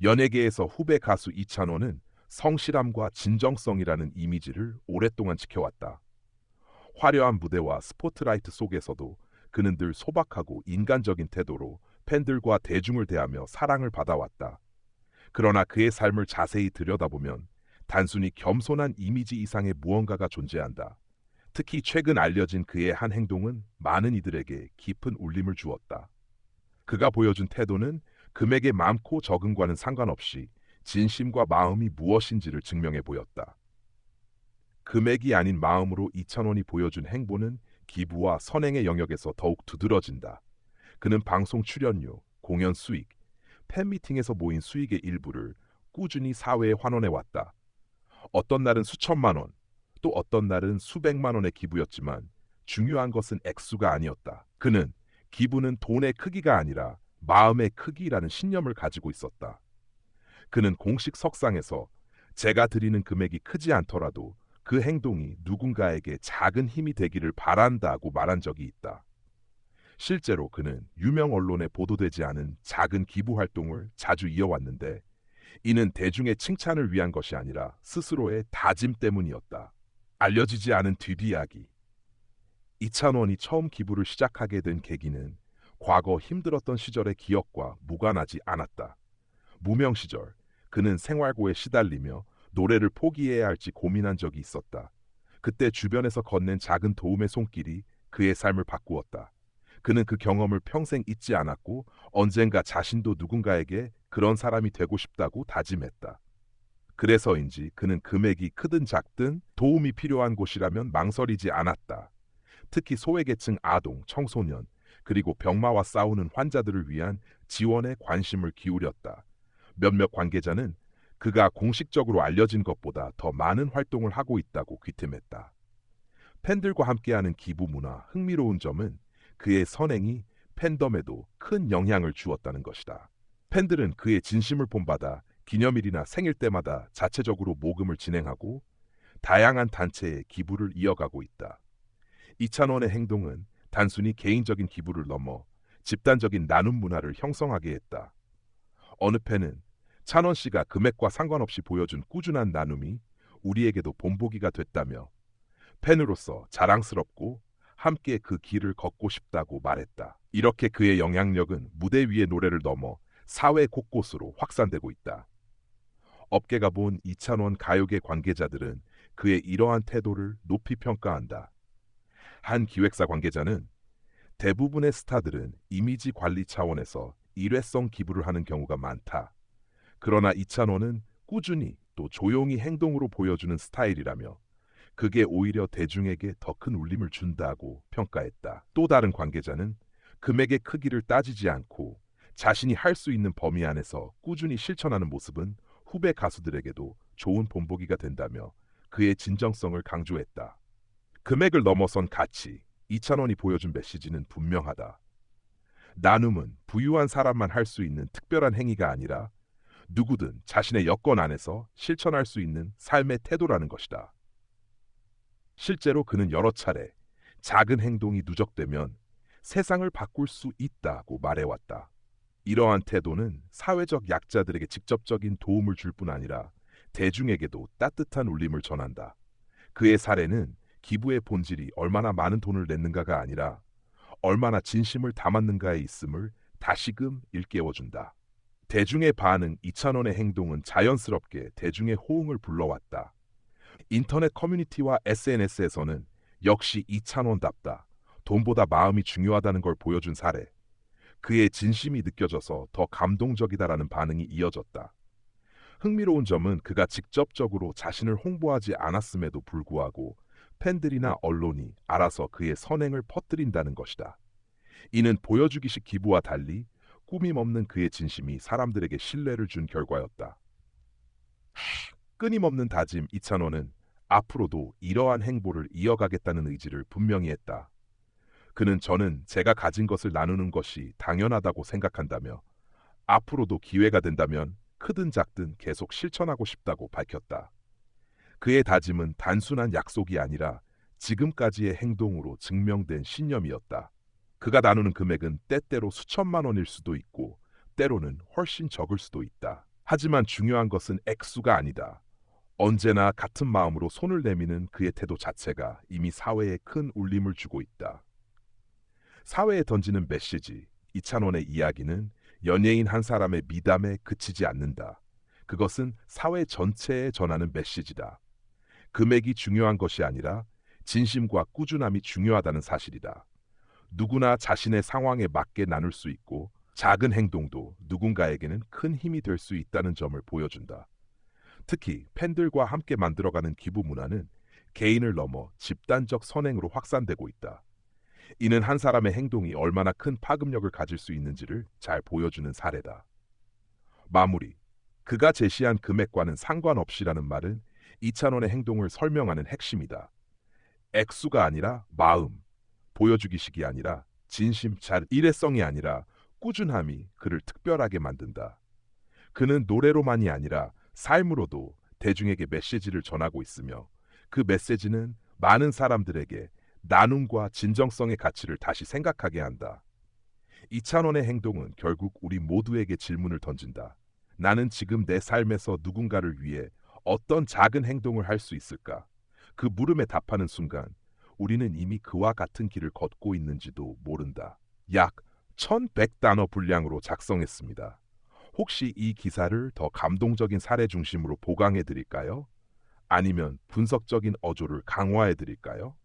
연예계에서 후배 가수 이찬원은 성실함과 진정성이라는 이미지를 오랫동안 지켜왔다. 화려한 무대와 스포트라이트 속에서도 그는 늘 소박하고 인간적인 태도로 팬들과 대중을 대하며 사랑을 받아왔다. 그러나 그의 삶을 자세히 들여다보면 단순히 겸손한 이미지 이상의 무언가가 존재한다. 특히 최근 알려진 그의 한 행동은 많은 이들에게 깊은 울림을 주었다. 그가 보여준 태도는 금액의 많고 적음과는 상관없이 진심과 마음이 무엇인지를 증명해 보였다. 금액이 아닌 마음으로 이찬원이 보여준 행보는 기부와 선행의 영역에서 더욱 두드러진다. 그는 방송 출연료, 공연 수익, 팬미팅에서 모인 수익의 일부를 꾸준히 사회에 환원해 왔다. 어떤 날은 수천만 원, 또 어떤 날은 수백만 원의 기부였지만 중요한 것은 액수가 아니었다. 그는 기부는 돈의 크기가 아니라 마음의 크기라는 신념을 가지고 있었다. 그는 공식 석상에서 제가 드리는 금액이 크지 않더라도 그 행동이 누군가에게 작은 힘이 되기를 바란다고 말한 적이 있다. 실제로 그는 유명 언론에 보도되지 않은 작은 기부 활동을 자주 이어왔는데 이는 대중의 칭찬을 위한 것이 아니라 스스로의 다짐 때문이었다. 알려지지 않은 뒷이야기. 이찬원이 처음 기부를 시작하게 된 계기는 과거 힘들었던 시절의 기억과 무관하지 않았다. 무명 시절, 그는 생활고에 시달리며 노래를 포기해야 할지 고민한 적이 있었다. 그때 주변에서 건넨 작은 도움의 손길이 그의 삶을 바꾸었다. 그는 그 경험을 평생 잊지 않았고 언젠가 자신도 누군가에게 그런 사람이 되고 싶다고 다짐했다. 그래서인지 그는 금액이 크든 작든 도움이 필요한 곳이라면 망설이지 않았다. 특히 소외계층 아동, 청소년, 그리고 병마와 싸우는 환자들을 위한 지원에 관심을 기울였다. 몇몇 관계자는 그가 공식적으로 알려진 것보다 더 많은 활동을 하고 있다고 귀띔했다. 팬들과 함께하는 기부 문화, 흥미로운 점은 그의 선행이 팬덤에도 큰 영향을 주었다는 것이다. 팬들은 그의 진심을 본받아 기념일이나 생일 때마다 자체적으로 모금을 진행하고 다양한 단체에 기부를 이어가고 있다. 이찬원의 행동은 단순히 개인적인 기부를 넘어 집단적인 나눔 문화를 형성하게 했다. 어느 팬은 찬원 씨가 금액과 상관없이 보여준 꾸준한 나눔이 우리에게도 본보기가 됐다며 팬으로서 자랑스럽고 함께 그 길을 걷고 싶다고 말했다. 이렇게 그의 영향력은 무대 위의 노래를 넘어 사회 곳곳으로 확산되고 있다. 업계가 본 이찬원 가요계 관계자들은 그의 이러한 태도를 높이 평가한다. 한 기획사 관계자는 대부분의 스타들은 이미지 관리 차원에서 일회성 기부를 하는 경우가 많다. 그러나 이찬원은 꾸준히 또 조용히 행동으로 보여주는 스타일이라며 그게 오히려 대중에게 더 큰 울림을 준다고 평가했다. 또 다른 관계자는 금액의 크기를 따지지 않고 자신이 할 수 있는 범위 안에서 꾸준히 실천하는 모습은 후배 가수들에게도 좋은 본보기가 된다며 그의 진정성을 강조했다. 금액을 넘어선 가치, 이찬원이 보여준 메시지는 분명하다. 나눔은 부유한 사람만 할 수 있는 특별한 행위가 아니라 누구든 자신의 여건 안에서 실천할 수 있는 삶의 태도라는 것이다. 실제로 그는 여러 차례 작은 행동이 누적되면 세상을 바꿀 수 있다고 말해왔다. 이러한 태도는 사회적 약자들에게 직접적인 도움을 줄 뿐 아니라 대중에게도 따뜻한 울림을 전한다. 그의 사례는 기부의 본질이 얼마나 많은 돈을 냈는가가 아니라 얼마나 진심을 담았는가에 있음을 다시금 일깨워준다. 대중의 반응, 이찬원의 행동은 자연스럽게 대중의 호응을 불러왔다. 인터넷 커뮤니티와 SNS에서는 역시 이찬원답다. 돈보다 마음이 중요하다는 걸 보여준 사례. 그의 진심이 느껴져서 더 감동적이다라는 반응이 이어졌다. 흥미로운 점은 그가 직접적으로 자신을 홍보하지 않았음에도 불구하고 팬들이나 언론이 알아서 그의 선행을 퍼뜨린다는 것이다. 이는 보여주기식 기부와 달리 꾸밈 없는 그의 진심이 사람들에게 신뢰를 준 결과였다. 끊임없는 다짐 이찬원은 앞으로도 이러한 행보를 이어가겠다는 의지를 분명히 했다. 그는 저는 제가 가진 것을 나누는 것이 당연하다고 생각한다며 앞으로도 기회가 된다면 크든 작든 계속 실천하고 싶다고 밝혔다. 그의 다짐은 단순한 약속이 아니라 지금까지의 행동으로 증명된 신념이었다. 그가 나누는 금액은 때때로 수천만 원일 수도 있고 때로는 훨씬 적을 수도 있다. 하지만 중요한 것은 액수가 아니다. 언제나 같은 마음으로 손을 내미는 그의 태도 자체가 이미 사회에 큰 울림을 주고 있다. 사회에 던지는 메시지, 이찬원의 이야기는 연예인 한 사람의 미담에 그치지 않는다. 그것은 사회 전체에 전하는 메시지다. 금액이 중요한 것이 아니라 진심과 꾸준함이 중요하다는 사실이다. 누구나 자신의 상황에 맞게 나눌 수 있고 작은 행동도 누군가에게는 큰 힘이 될 수 있다는 점을 보여준다. 특히 팬들과 함께 만들어가는 기부 문화는 개인을 넘어 집단적 선행으로 확산되고 있다. 이는 한 사람의 행동이 얼마나 큰 파급력을 가질 수 있는지를 잘 보여주는 사례다. 마무리. 그가 제시한 금액과는 상관없이라는 말은 이찬원의 행동을 설명하는 핵심이다. 액수가 아니라 마음, 보여주기식이 아니라 진심, 일회성이 아니라 꾸준함이 그를 특별하게 만든다. 그는 노래로만이 아니라 삶으로도 대중에게 메시지를 전하고 있으며 그 메시지는 많은 사람들에게 나눔과 진정성의 가치를 다시 생각하게 한다. 이찬원의 행동은 결국 우리 모두에게 질문을 던진다. 나는 지금 내 삶에서 누군가를 위해 어떤 작은 행동을 할 수 있을까? 그 물음에 답하는 순간 우리는 이미 그와 같은 길을 걷고 있는지도 모른다. 약 1100단어 분량으로 작성했습니다. 혹시 이 기사를 더 감동적인 사례 중심으로 보강해 드릴까요? 아니면 분석적인 어조를 강화해 드릴까요?